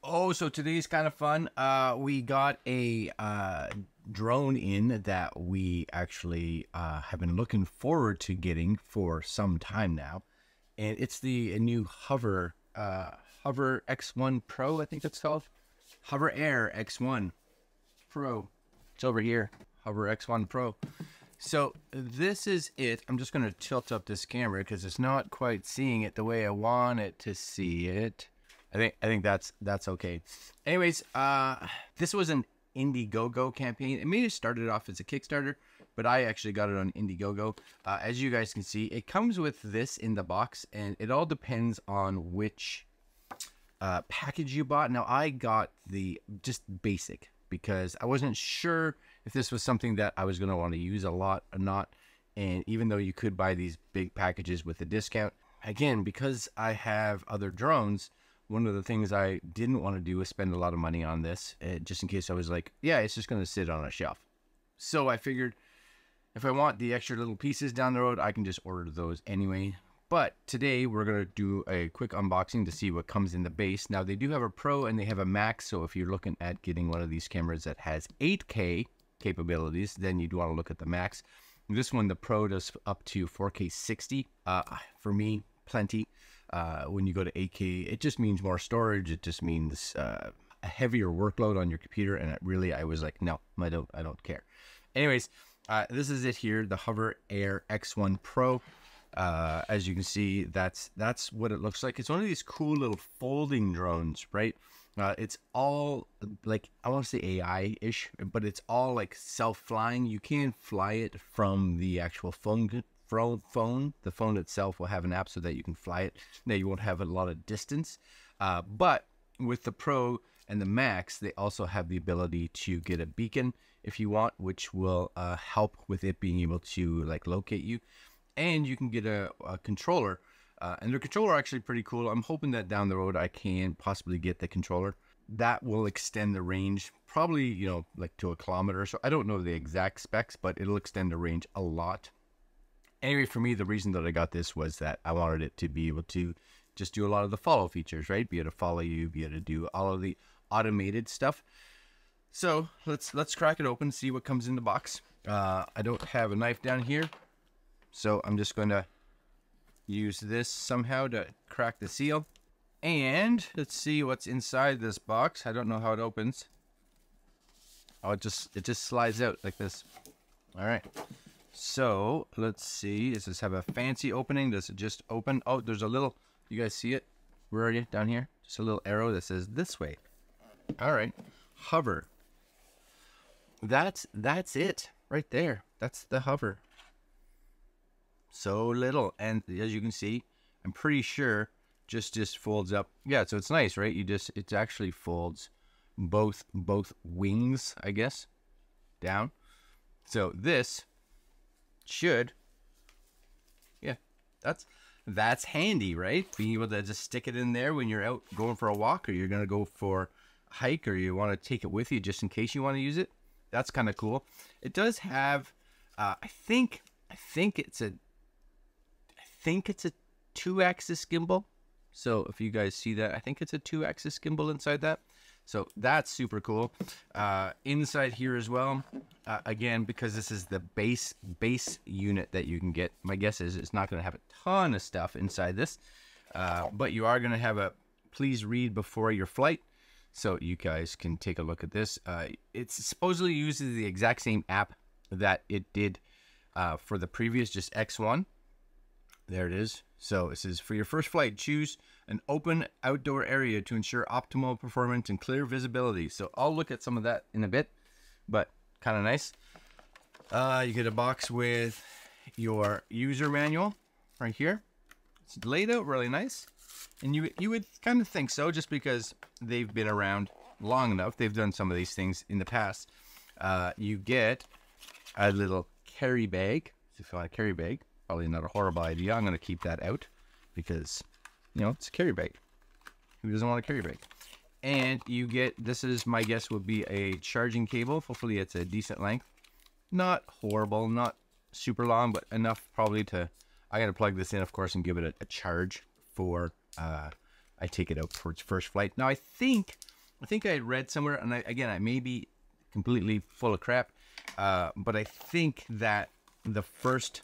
Oh, so today's kind of fun. We got a drone in that we actually have been looking forward to getting for some time now, and it's the new Hover X1 Pro. I think it's called HoverAir X1 Pro. It's over here, Hover X1 Pro. So this is it. I'm just going to tilt up this camera because it's not quite seeing it the way I want it to see it. I think that's okay. Anyways, this was an Indiegogo campaign. It may have started off as a Kickstarter, but I actually got it on Indiegogo. As you guys can see, it comes with this in the box, and it all depends on which package you bought. Now, I got the just basic because I wasn't sure if this was something that I was going to want to use a lot or not. And even though you could buy these big packages with a discount, again, because I have other drones, one of the things I didn't want to do was spend a lot of money on this, just in case I was like, yeah, it's just going to sit on a shelf. So I figured if I want the extra little pieces down the road, I can just order those anyway. But today we're going to do a quick unboxing to see what comes in the base. Now, they do have a Pro and they have a Max, so if you're looking at getting one of these cameras that has 8K capabilities, then you'd want to look at the Max. This one, the Pro, does up to 4K 60. For me, plenty. When you go to 8K, it just means more storage. It just means a heavier workload on your computer. And I was like, no, I don't care. Anyways, this is it here, the HoverAir X1 Pro. As you can see, that's what it looks like. It's one of these cool little folding drones, right? It's all like, I want to say AI-ish, but it's all like self-flying. You can fly it from the actual phone. The phone itself will have an app so that you can fly it. Now, you won't have a lot of distance, but with the Pro and the Max, they also have the ability to get a beacon if you want, which will help with it being able to like locate you. And you can get a controller, and the controller are actually pretty cool. I'm hoping that down the road I can possibly get the controller that will extend the range, probably, you know, like to 1 kilometer. So I don't know the exact specs, but it'll extend the range a lot. Anyway, for me, the reason that I got this was that I wanted it to be able to just do a lot of the follow features, right? Be able to follow you, be able to do all of the automated stuff. So let's crack it open, see what comes in the box. I don't have a knife down here, so I'm just going to use this somehow to crack the seal. And let's see what's inside this box. I don't know how it opens. Oh, it just slides out like this. All right. So let's see. Does this have a fancy opening? Does it just open? Oh, there's a little, you guys see it? Where are you? Down here? Just a little arrow that says this way. All right. Hover. That's it right there. That's the Hover. So little. And as you can see, I'm pretty sure just folds up. Yeah, so it's nice, right? It actually folds both wings, I guess, down. So this should, yeah, that's handy, right? Being able to just stick it in there when you're out going for a walk, or you're gonna go for a hike, or you want to take it with you just in case you want to use it. That's kind of cool. It does have I think it's a 2-axis gimbal. So if you guys see that, I think it's a 2-axis gimbal inside that. So that's super cool. Inside here as well, again, because this is the base unit that you can get, my guess is it's not going to have a ton of stuff inside this, but you are going to have a please read before your flight, so you guys can take a look at this. It supposedly uses the exact same app that it did for the previous, just X1. There it is. So it says, for your first flight, choose an open outdoor area to ensure optimal performance and clear visibility. So I'll look at some of that in a bit, but kind of nice. You get a box with your user manual right here. It's laid out really nice. And you would kind of think so, just because they've been around long enough. They've done some of these things in the past. You get a little carry bag. So if you want a carry bag, probably not a horrible idea. I'm going to keep that out because, you know, it's a carry bag. Who doesn't want a carry bag? And you get, this is, my guess would be a charging cable. Hopefully it's a decent length. Not horrible, not super long, but enough probably to, I got to plug this in, of course, and give it a charge for I take it out for its first flight. Now, I think I think I had read somewhere, and again, I may be completely full of crap, but I think that the first,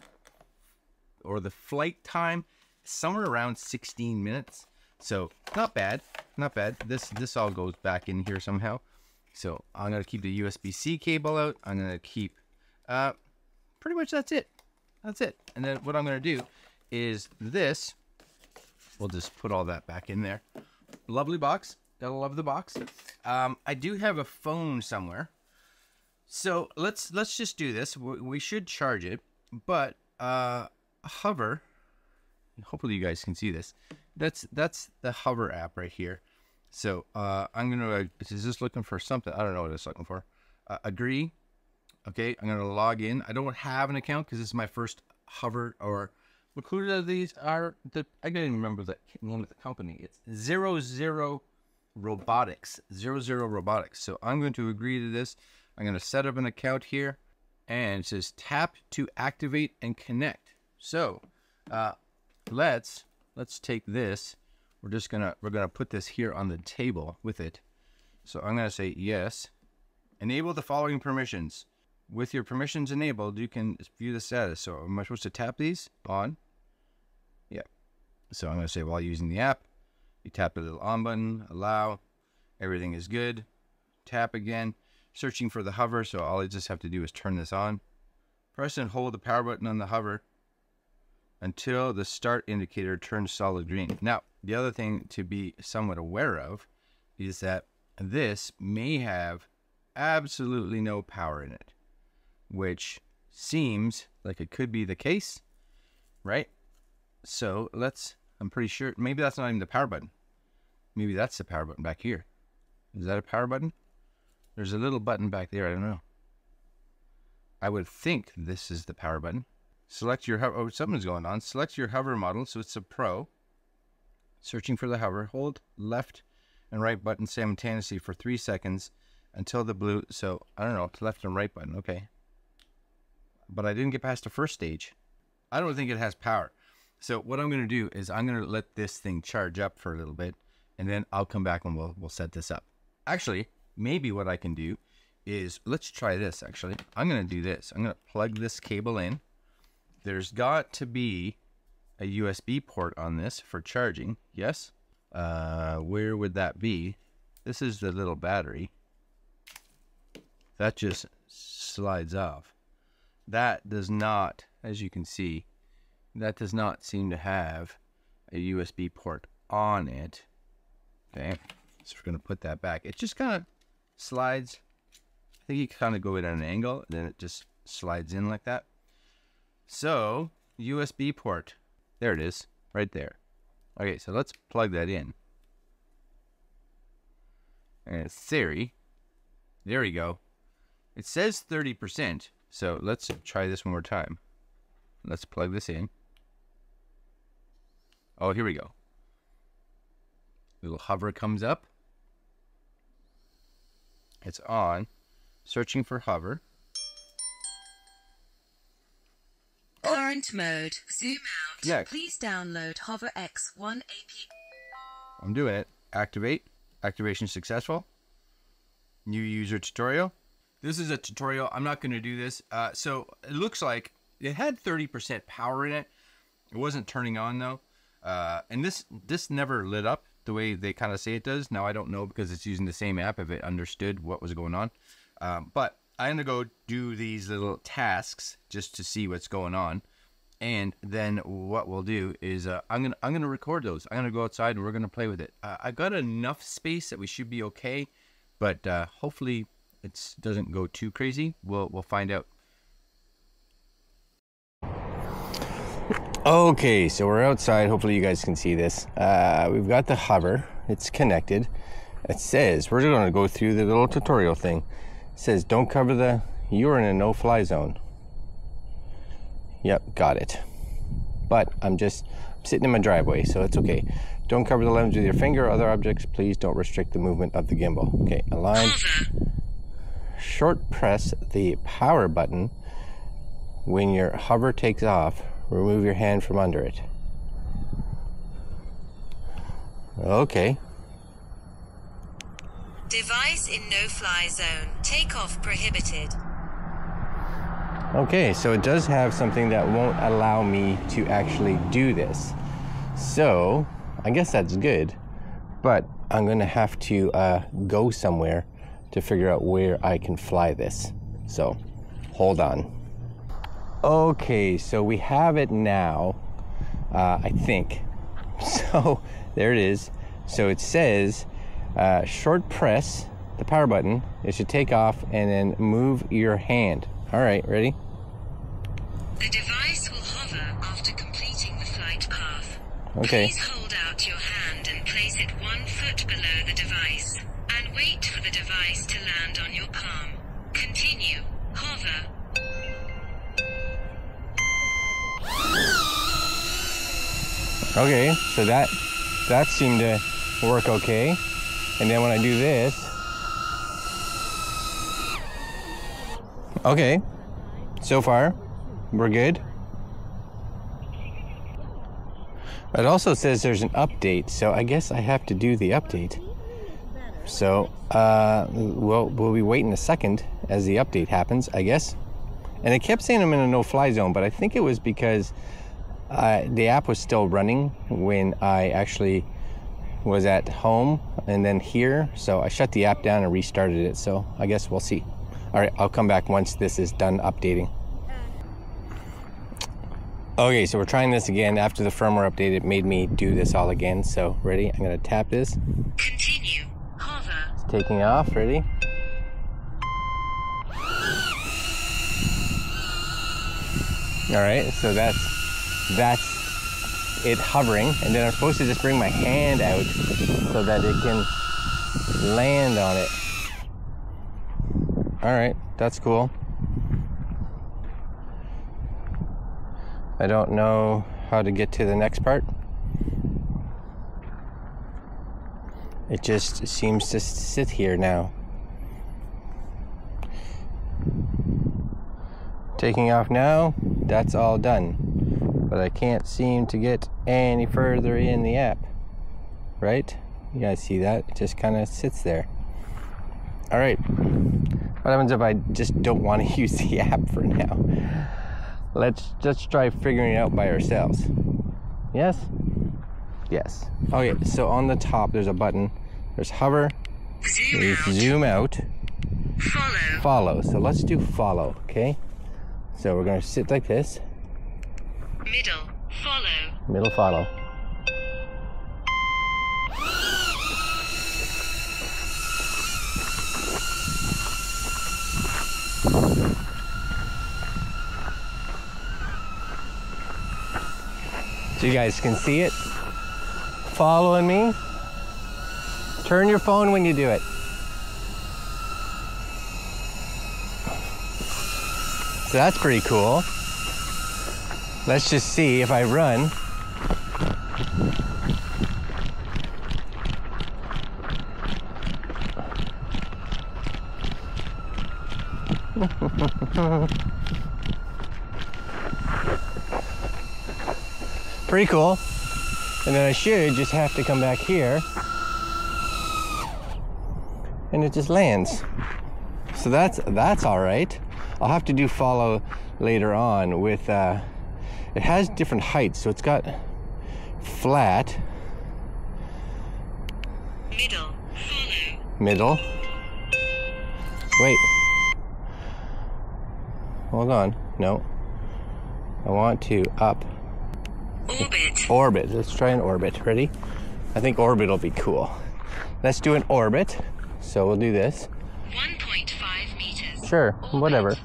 or the flight time, somewhere around 16 minutes. So not bad, not bad. This all goes back in here somehow. So I'm gonna keep the USB-C cable out. I'm gonna keep, pretty much that's it. That's it. And then what I'm gonna do is this. We'll just put all that back in there. Lovely box. Gotta love the box. I do have a phone somewhere. So let's just do this. We should charge it, but Hover. Hopefully you guys can see this. That's the Hover app right here. So I'm gonna. Is this looking for something? I don't know what it's looking for. Agree. Okay, I'm gonna log in. I don't have an account because this is my first Hover, or included of these are the. I can't even remember the name of the company. It's 00 Robotics. 00 Robotics. So I'm going to agree to this. I'm going to set up an account here, and it says tap to activate and connect. So let's take this. We're gonna put this here on the table with it. So I'm gonna say yes. Enable the following permissions. With your permissions enabled, you can view the status. So am I supposed to tap these on? Yeah. So I'm gonna say while using the app, you tap the little on button, allow, everything is good. Tap again, searching for the hover. So all I just have to do is turn this on. Press and hold the power button on the hover until the start indicator turns solid green. Now, the other thing to be somewhat aware of is that this may have absolutely no power in it, which seems like it could be the case, right? So I'm pretty sure, maybe that's not even the power button. Maybe that's the power button back here. Is that a power button? There's a little button back there, I don't know. I would think this is the power button. Select your hover. Oh, something's going on. Select your hover model. So it's a Pro. Searching for the hover. Hold left and right button simultaneously for 3 seconds until the blue. So I don't know. It's left and right button. Okay. But I didn't get past the first stage. I don't think it has power. So what I'm going to do is I'm going to let this thing charge up for a little bit, and then I'll come back and we'll set this up. Actually, maybe what I can do is, let's try this. Actually, I'm going to do this. I'm going to plug this cable in. There's got to be a USB port on this for charging. Yes. Where would that be? This is the little battery. That just slides off. That does not, as you can see, that does not seem to have a USB port on it. Okay. So we're going to put that back. It just kind of slides. I think you kind of go at an angle, and then it just slides in like that. So, USB port. There it is, right there. Okay, so let's plug that in. And in theory, there we go. It says 30%, so let's try this one more time. Let's plug this in. Oh, here we go. Little hover comes up. It's on. Searching for hover. Current mode. Zoom out. Yeah. Please download HoverAir X1 app. I'm doing it. Activate. Activation successful. New user tutorial. This is a tutorial. I'm not going to do this. So it looks like it had 30% power in it. It wasn't turning on though. And this never lit up the way they kind of say it does. Now I don't know because it's using the same app if it understood what was going on. But I'm gonna go do these little tasks just to see what's going on, and then what we'll do is I'm gonna record those. I'm gonna go outside and we're gonna play with it. I got enough space that we should be okay, but hopefully it doesn't go too crazy. We'll find out. Okay, so we're outside. Hopefully you guys can see this. We've got the hover. It's connected. It says we're going to go through the little tutorial thing. It says don't cover the. You're in a no-fly zone. Yep, got it. But I'm sitting in my driveway, so it's okay. Don't cover the lens with your finger or other objects. Please don't restrict the movement of the gimbal. Okay, align. Short press the power button when your hover takes off. Remove your hand from under it. Okay. Device in no-fly zone. Takeoff prohibited. Okay, so it does have something that won't allow me to actually do this. So, I guess that's good, but I'm gonna have to go somewhere to figure out where I can fly this. So, hold on. Okay, so we have it now, I think. So, there it is. So it says, short press the power button. It should take off and then move your hand. All right, ready? The device will hover after completing the flight path. Okay. Please hold out your hand and place it 1 foot below the device, and wait for the device to land on your palm. Continue. Hover. Okay, so that seemed to work okay. And then when I do this, okay, so far we're good. It also says there's an update, so I guess I have to do the update. So we'll be waiting a second as the update happens, I guess. And it kept saying I'm in a no-fly zone, but I think it was because the app was still running when I actually was at home and then here. So I shut the app down and restarted it. So I guess we'll see. All right, I'll come back once this is done updating. Okay, so we're trying this again. After the firmware update, it made me do this all again. So ready? I'm gonna tap this. Continue. Hover. It's taking off. Ready? All right, so that's it hovering, and then I'm supposed to just bring my hand out so that it can land on it. All right, that's cool. I don't know how to get to the next part. It just seems to sit here now. Taking off now, that's all done. But I can't seem to get any further in the app. Right? You guys see that? It just kind of sits there. All right. What happens if I just don't want to use the app for now? Let's just try figuring it out by ourselves. Yes? Yes. Okay, so on the top there's a button. There's hover. Zoom out. Follow. Follow. So let's do follow, okay? So we're gonna sit like this. Middle. Follow. Middle follow. So you guys can see it following me. Turn your phone when you do it. So that's pretty cool. Let's just see if I run. Pretty cool. And then I should just have to come back here and it just lands. So that's all right. I'll have to do follow later on with it has different heights, so it's got flat, Middle. Follow. middle. Wait. Hold on. No. I want to up. Orbit. Orbit. Let's try an orbit. Ready? I think orbit will be cool. Let's do an orbit. So we'll do this. 1.5 meters. Sure, Orbit. whatever.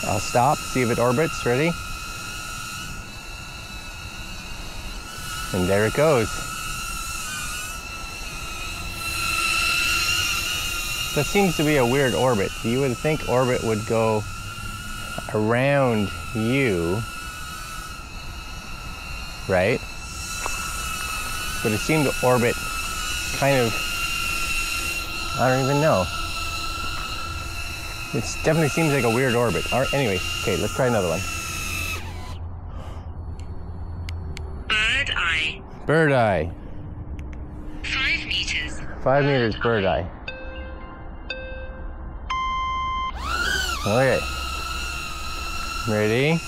I'll stop, see if it orbits. Ready? And there it goes. That seems to be a weird orbit. You would think orbit would go around you, right? But it seemed to orbit kind of, I don't even know. It definitely seems like a weird orbit. All right, anyway, okay, let's try another one. Bird eye. 5 meters. 5 meters bird eye. Okay. Ready?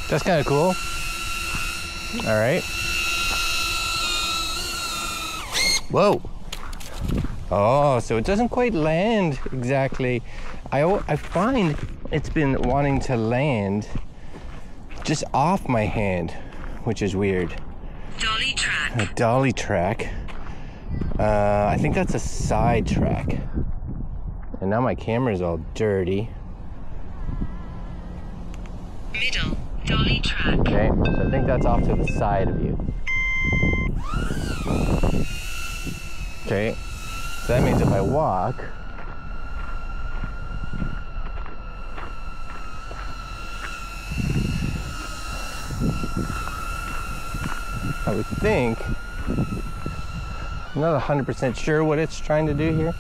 That's kind of cool. All right. Whoa. Oh, so it doesn't quite land exactly. I find it's been wanting to land just off my hand, which is weird. Dolly track. A dolly track. I think that's a side track. And now my camera's all dirty. Middle. Dolly track. Okay, so I think that's off to the side of you. Okay, so that means if I walk, I would think, I'm not 100% sure what it's trying to do here.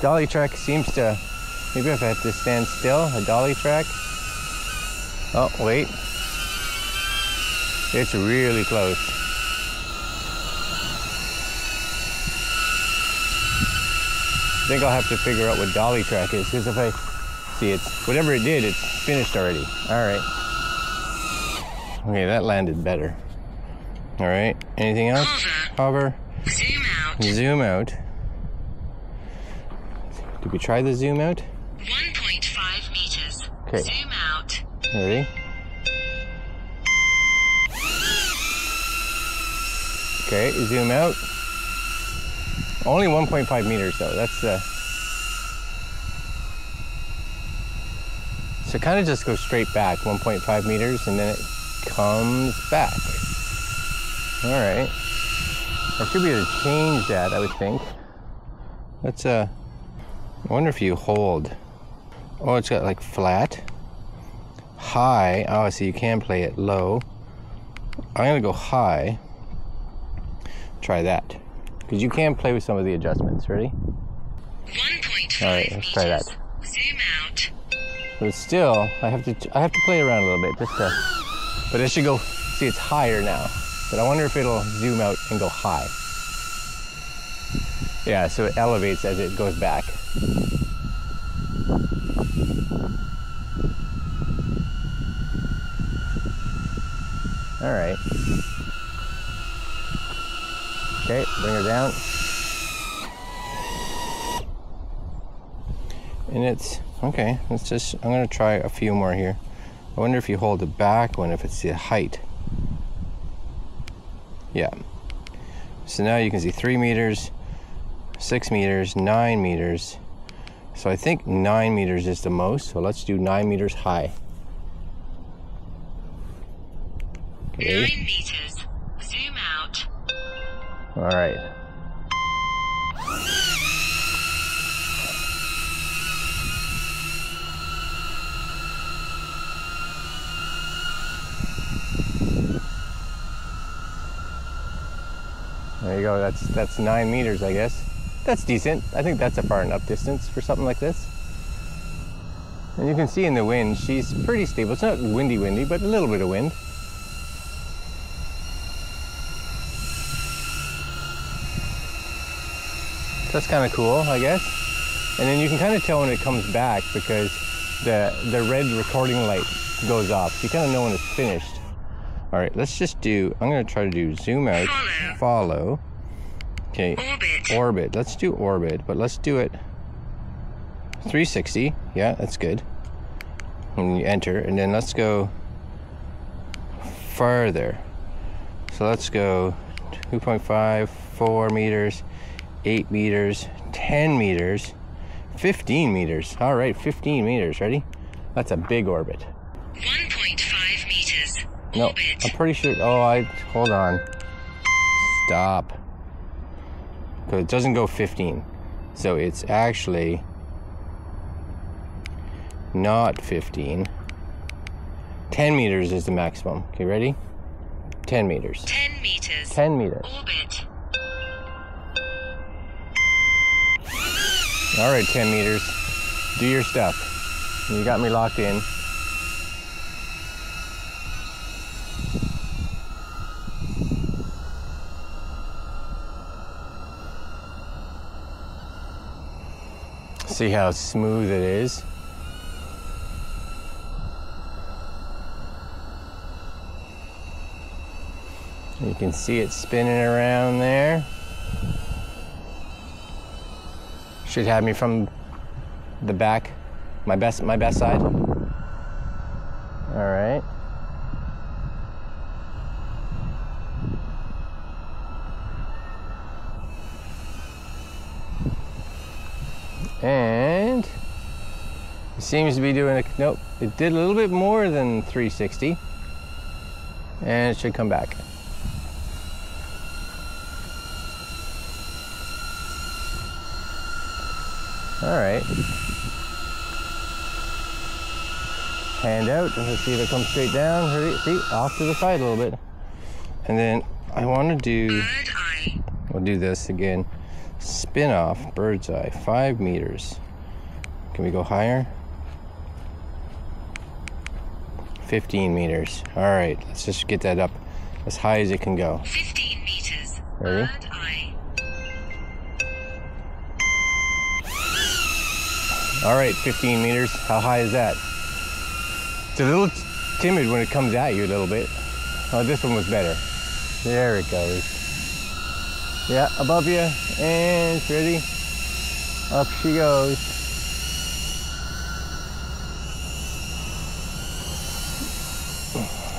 Dolly track seems to, maybe if I have to stand still, a dolly track. Oh, wait. It's really close. I think I'll have to figure out what dolly track is, because if I see it's, whatever it did, it's finished already. All right. Okay, that landed better. All right, anything else? Hover. Zoom out. Zoom out. Did we try the zoom out? 1.5 meters. Okay. Zoom out. Ready? Okay, zoom out. Only 1.5 meters though, that's so kind of just go straight back 1.5 meters and then it comes back. All right. I should be able to change that, I would think. Let's, I wonder if you hold. Oh, it's got like flat. High. Oh, so you can play it low. I'm gonna go high. Try that. Because you can play with some of the adjustments. Ready? 1.5 All right, let's try that. Zoom out. But still, I have to play around a little bit just to, but it should go, see it's higher now. But I wonder if it'll zoom out and go high. Yeah, so it elevates as it goes back. All right. Okay, bring her down. And it's, okay, let's just, I'm gonna try a few more here. I wonder if you hold the back one, if it's the height. Yeah. So now you can see 3 meters, 6 meters, 9 meters. So I think 9 meters is the most, so let's do 9 meters high. Okay. 9 meters. Zoom out. All right. There you go, that's 9 meters, I guess. That's decent. I think that's a far enough distance for something like this. And you can see in the wind, she's pretty stable. It's not windy, but a little bit of wind. That's kind of cool, I guess. And then you can kind of tell when it comes back because the red recording light goes off. You kind of know when it's finished. All right, let's just do, I'm gonna try to do zoom out, follow. Okay, orbit, let's do orbit, but let's do it 360, yeah, that's good. When you enter, and then let's go farther. So let's go 2.5, 4 meters, 8 meters, 10 meters, 15 meters. All right, 15 meters, ready? That's a big orbit. 1.5 meters. No, Orbit. I'm pretty sure. Oh, hold on. Stop. Because it doesn't go 15. So it's actually not 15. 10 meters is the maximum. Okay, ready? 10 meters. 10 meters. 10 meters. Orbit. All right, 10 meters. Do your stuff. You got me locked in. See how smooth it is? You can see it spinning around there. Should have me from the back, my best side. All right. And it seems to be doing nope, it did a little bit more than 360, and it should come back. All right. Hand out, let's see if it comes straight down. See, off to the side a little bit. And then I want to do, Bird eye. we'll do this again. Spin off, bird's eye, 5 meters. Can we go higher? 15 meters. All right, let's just get that up as high as it can go. 15 meters. Ready? Bird eye. All right, 15 meters. How high is that? It's a little timid when it comes at you a little bit. Oh, this one was better. There it goes. Yeah, above you, and it's ready. Up she goes.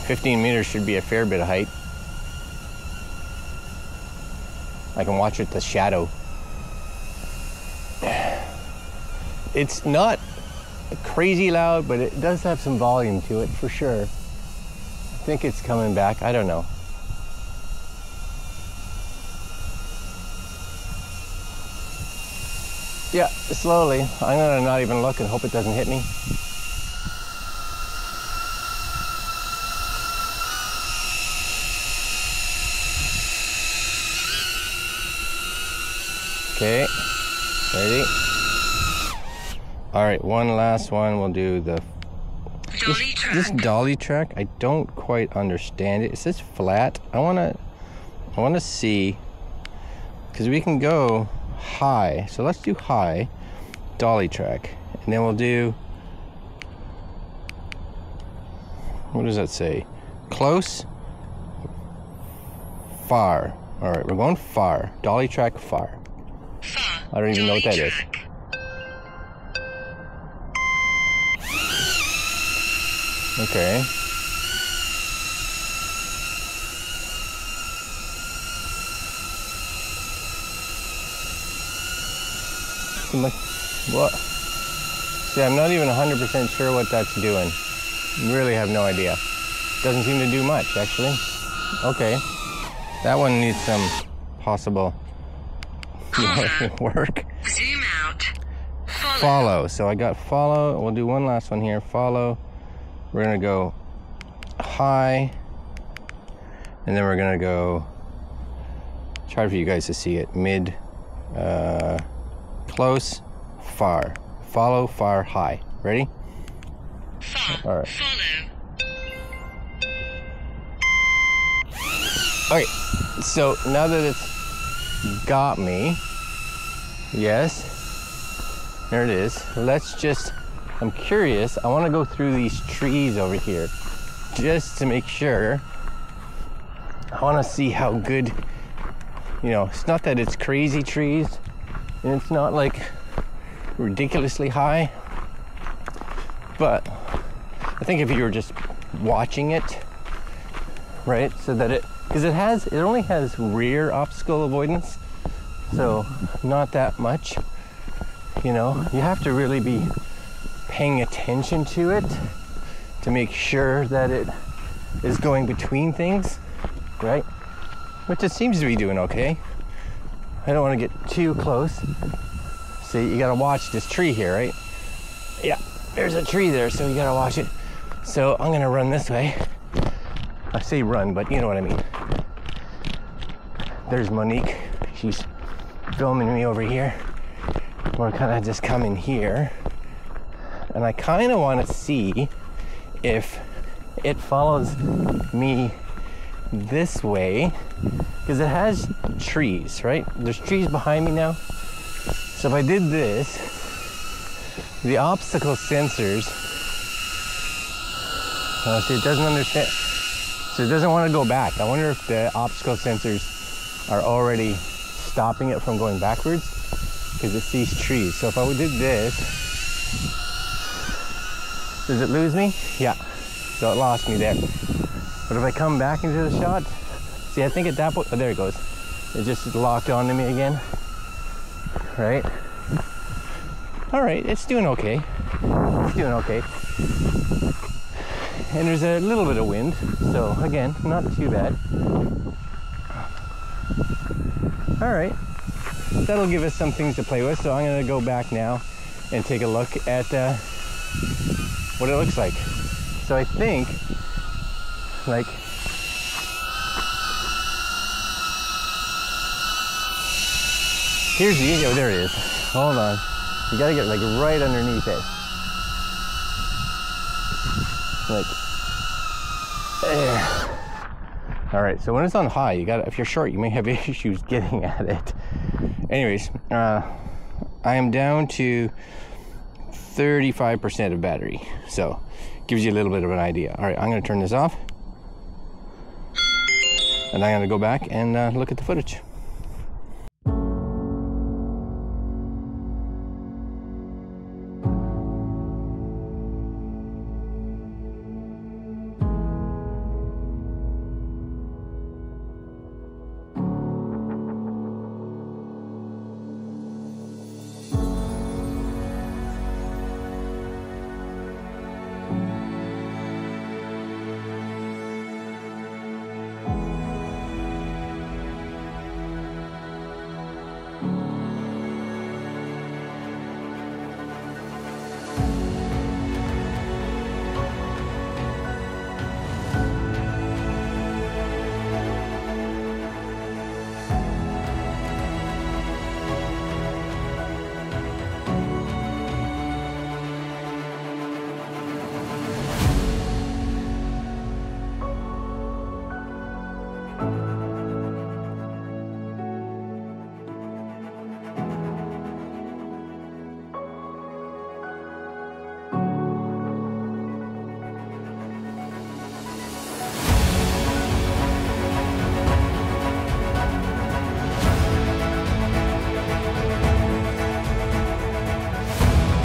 "15 meters should be a fair bit of height. I can watch it, the shadow. It's not crazy loud, but it does have some volume to it for sure. I think it's coming back. I don't know. Yeah, slowly. I'm gonna not even look and hope it doesn't hit me. Okay, ready? All right, one last one. We'll do the Dolly track. this dolly track. I don't quite understand it. It says flat. I wanna see, because we can go high. So let's do high dolly track, and then we'll do, what does that say? Close, far. All right, we're going far. Dolly track far. Far. I don't even know what that Dolly is. track. Okay. What? See, I'm not even 100% sure what that's doing. Really have no idea. Doesn't seem to do much, actually. Okay. That one needs some possible work. Zoom out. Follow. Follow. So I got follow. We'll do one last one here. Follow. We're gonna go high, and then we're gonna go, it's hard for you guys to see it, mid, close, far. Follow, far, high. Ready? Far. All right. Follow. Okay, so now that it's got me, yes, there it is. Let's just, I'm curious, I want to go through these trees over here just to make sure. I want to see how good, you know, it's not that it's crazy trees, and it's not like ridiculously high, but I think if you were just watching it, right, so that it, because it only has rear obstacle avoidance, so not that much, you know. You have to really be paying attention to it to make sure that it is going between things, right? Which it seems to be doing okay. I don't want to get too close. See, you gotta watch this tree here, right? Yeah, there's a tree there, so you gotta watch it. So I'm gonna run this way. I say run, but you know what I mean. There's Monique. She's filming me over here. We're kind of just coming here. And I kind of want to see if it follows me this way, because it has trees, right? There's trees behind me now. So if I did this, the obstacle sensors, see, it doesn't understand. So it doesn't want to go back. I wonder if the obstacle sensors are already stopping it from going backwards, because it sees trees. So if I did this, does it lose me? Yeah. So it lost me there. But if I come back into the shot, see, I think at that point, oh, there it goes. It just locked onto me again. Right? All right, it's doing okay. It's doing okay. And there's a little bit of wind, so again, not too bad. All right, that'll give us some things to play with. So I'm gonna go back now and take a look at what it looks like. So I think, like, here's the, oh, there it is. Hold on. You gotta get like right underneath it. Like, there. All right, so when it's on high, you gotta, if you're short, you may have issues getting at it. Anyways, I am down to 35% of battery. So, gives you a little bit of an idea. All right, I'm gonna turn this off. And I'm gonna go back and look at the footage.